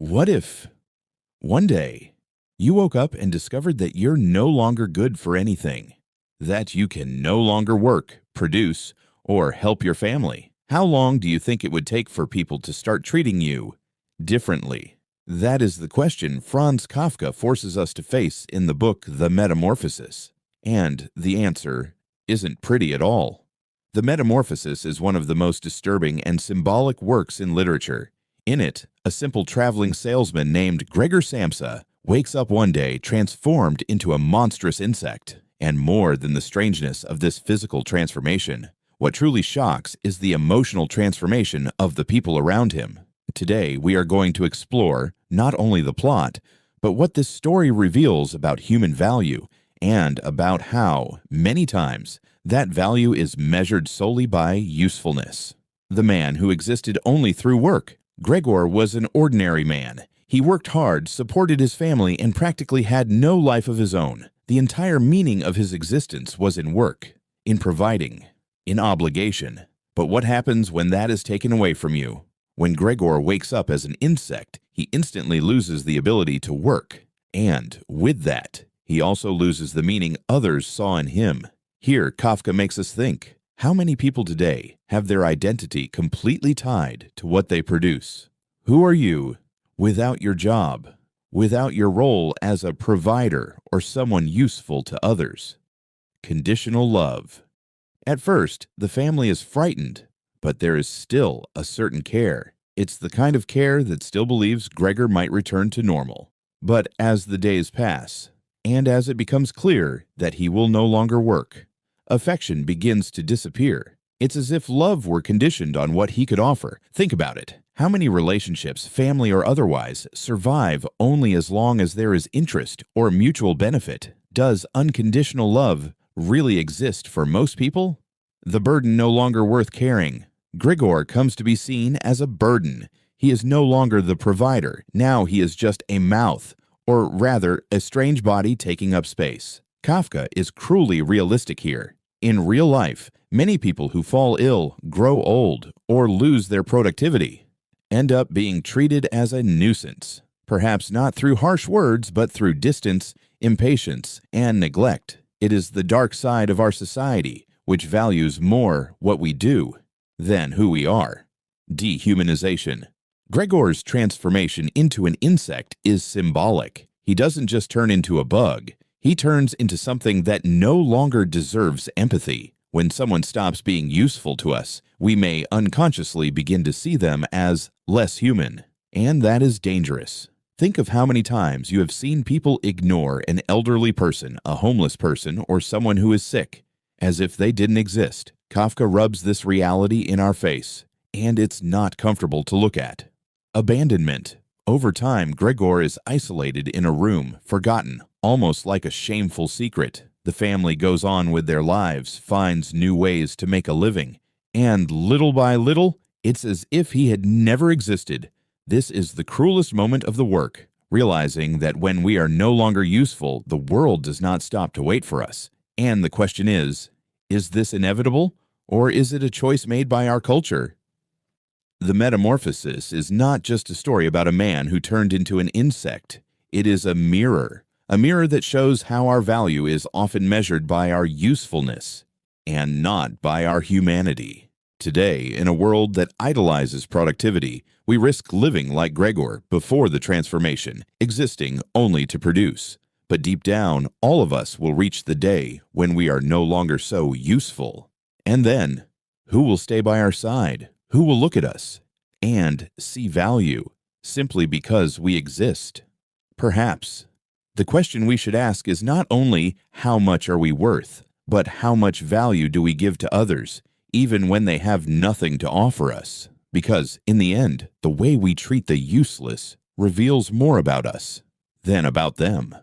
What if one day you woke up and discovered that you're no longer good for anything, that you can no longer work, produce, or help your family? How long do you think it would take for people to start treating you differently? That is the question Franz Kafka forces us to face in the book The Metamorphosis. And the answer isn't pretty at all. The Metamorphosis is one of the most disturbing and symbolic works in literature. In it, a simple traveling salesman named Gregor Samsa wakes up one day transformed into a monstrous insect. And more than the strangeness of this physical transformation, what truly shocks is the emotional transformation of the people around him. Today, we are going to explore not only the plot, but what this story reveals about human value and about how, many times, that value is measured solely by usefulness. The man who existed only through work. Gregor was an ordinary man. He worked hard, supported his family, and practically had no life of his own. The entire meaning of his existence was in work, in providing, in obligation. But what happens when that is taken away from you? When Gregor wakes up as an insect, he instantly loses the ability to work. And with that, he also loses the meaning others saw in him. Here, Kafka makes us think. How many people today have their identity completely tied to what they produce? Who are you without your job, without your role as a provider or someone useful to others? Conditional love. At first, the family is frightened, but there is still a certain care. It's the kind of care that still believes Gregor might return to normal. But as the days pass, and as it becomes clear that he will no longer work, affection begins to disappear. It's as if love were conditioned on what he could offer. Think about it. How many relationships, family or otherwise, survive only as long as there is interest or mutual benefit? Does unconditional love really exist for most people? The burden no longer worth carrying. Gregor comes to be seen as a burden. He is no longer the provider. Now he is just a mouth, or rather, a strange body taking up space. Kafka is cruelly realistic here. In real life, many people who fall ill, grow old, or lose their productivity end up being treated as a nuisance. Perhaps not through harsh words, but through distance, impatience, and neglect. It is the dark side of our society, which values more what we do than who we are. Dehumanization. Gregor's transformation into an insect is symbolic. He doesn't just turn into a bug. He turns into something that no longer deserves empathy. When someone stops being useful to us, we may unconsciously begin to see them as less human. And that is dangerous. Think of how many times you have seen people ignore an elderly person, a homeless person, or someone who is sick, as if they didn't exist. Kafka rubs this reality in our face, and it's not comfortable to look at. Abandonment. Over time, Gregor is isolated in a room, forgotten, almost like a shameful secret. The family goes on with their lives, finds new ways to make a living, and little by little, it's as if he had never existed. This is the cruelest moment of the work, realizing that when we are no longer useful, the world does not stop to wait for us. And the question is this inevitable, or is it a choice made by our culture? The Metamorphosis is not just a story about a man who turned into an insect. It is a mirror that shows how our value is often measured by our usefulness and not by our humanity. Today, in a world that idolizes productivity, we risk living like Gregor before the transformation, existing only to produce. But deep down, all of us will reach the day when we are no longer so useful. And then, who will stay by our side? Who will look at us and see value simply because we exist? Perhaps the question we should ask is not only how much are we worth, but how much value do we give to others, even when they have nothing to offer us? Because in the end, the way we treat the useless reveals more about us than about them.